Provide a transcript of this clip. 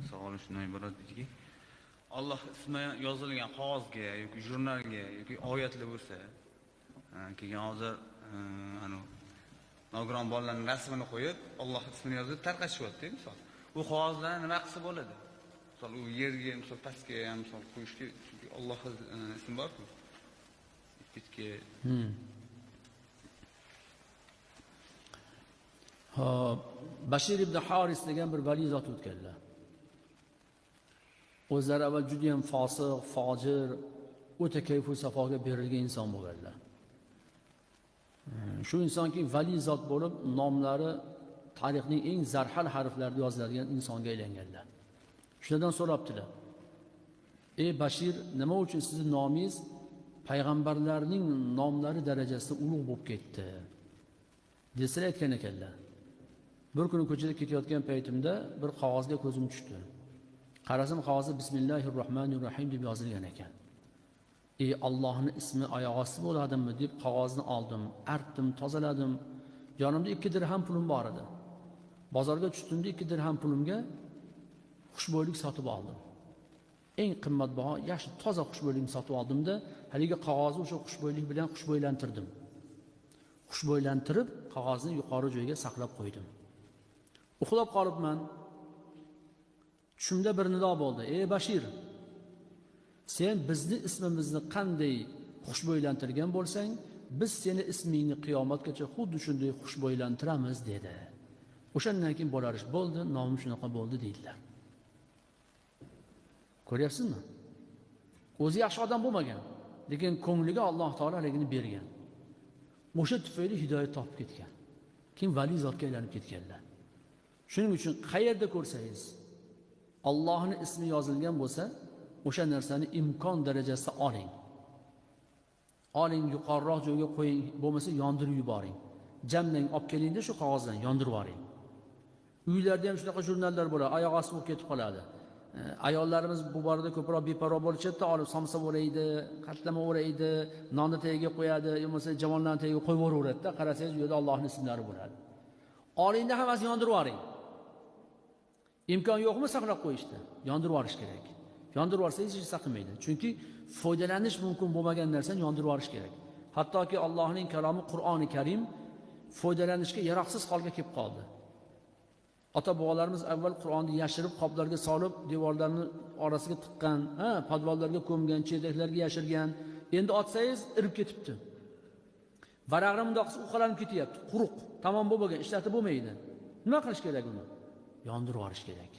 Savol shundan iborat ediki, Alloh ismi yozilgan qog'ozga yoki jurnalga yoki oyatlar bo'lsa, keyin hozir nogiron bolalarning rasmini qo'yib, Alloh ismini yozib tarqatishyapti, misol. U qog'ozlarni nima qilsa bo'ladi? Misol u yerga, misol pastga ham misol qo'yishga, chunki Allohning ismi bor-ku. Bitga Bashir ibn Haris degan bir vali zot o'tganlar. O'zlari avval juda ham fosiq, fojir, o'ta kayfu safoga berilgan inson bo'lganlar. Shu insonki vali zot bo'lib, nomlari tarixning eng zarhal harflarida yoziladigan insonga aylanganlar. Shundan so'rabdilar: "Ey Bashir, nima uchun sizning nomingiz payg'ambarlarning nomlari darajasida ulug' bo'lib ketdi?" Desalar aytgan ekanlar. Bir kuni ko'chada ketayotgan paytimda bir qog'ozga ko'zim tushdi. Qarasam qog'ozda Bismillahirrohmanirrohim deb yozilgan ekan. Ey Allohning ismi oyoq osti bo'ladimi deb qog'ozni oldim, artdim, tozaladim. Yonimda 2 dirham pulim bor edi. Bozorga tushdimda 2 dirham pulimga xushbo'ylik sotib oldim. Eng qimmatbaho, yaxshi toza xushbo'ylikni sotib oldimda, haligi qog'ozni o'sha xushbo'ylik bilan xushbo'ylantirdim. Xushbo'ylantirib, qog'ozni yuqori joyga saqlab qo'ydim. Uxlab qolibman. Tushimda bir nido bo'ldi: "Ey Bashir, sen bizni ismimizni qanday xushbo'ylantirgan bo'lsang, biz seni ismingni qiyomatgacha xuddi shunday xushbo'ylantiramiz" dedi. O'shandan keyin bo'lar ish bo'ldi, nomim shunaqa bo'ldi deydilar. Ko'ryapsizmi? O'zi yaxshi odam bo'lmagan, lekin ko'ngliga Alloh taolo haligini bergan. O'sha tufayli hidoyat topib ketgan. Keyin vali zotga aylanib ketganlar. Shuning uchun qayerda ko'rsangiz Allohning ismi yozilgan bo'lsa, o'sha narsani imkon darajasida oling. Oling, yuqoriroq joyga qo'ying, bo'lmasa yondirib yuboring. Jamlang, olib kelingda shu qog'ozdan yondirib yuboring. Uylarda ham shunaqa jurnallar bo'ladi, oyoq osti bo'lib ketib qoladi. Ayollarimiz bu borada ko'proq beparvo bo'lishadi, olib somsa o'raydi, qatlama o'raydi, nonni tagiga qo'yadi, yo'lmasa javonlarning tagiga qo'yib yuboradi-da, qarasangiz u yerda Allohning ismlari bo'ladi. Olingda hammasini yondirib yuboring. Imkon yo'qmi saqlab qo'yishda? Yondirib yuborish kerak. Yondirib yuborsangiz hech saqlamaydi. Chunki foydalanish mumkin bo'lmagan narsani yondirib yuborish kerak. Hattoki Allohning kalomi Qur'oni Karim foydalanishga yaroqsiz holga kelib qoldi. Ota-bobolarimiz avval Qur'onni yashirib, qoplarga solib, devorlarni orasiga tiqqan, podvallarga ko'mgan, chedaklarga yashirgan. Endi otsangiz irib ketibdi. Varaqni bundoq qilsa uqalanib ketyapti, quruq, tamom bo'lmagan, ishlatib bo'lmaydi. Nima qilish kerak uni? Yondirib yuborish kerak.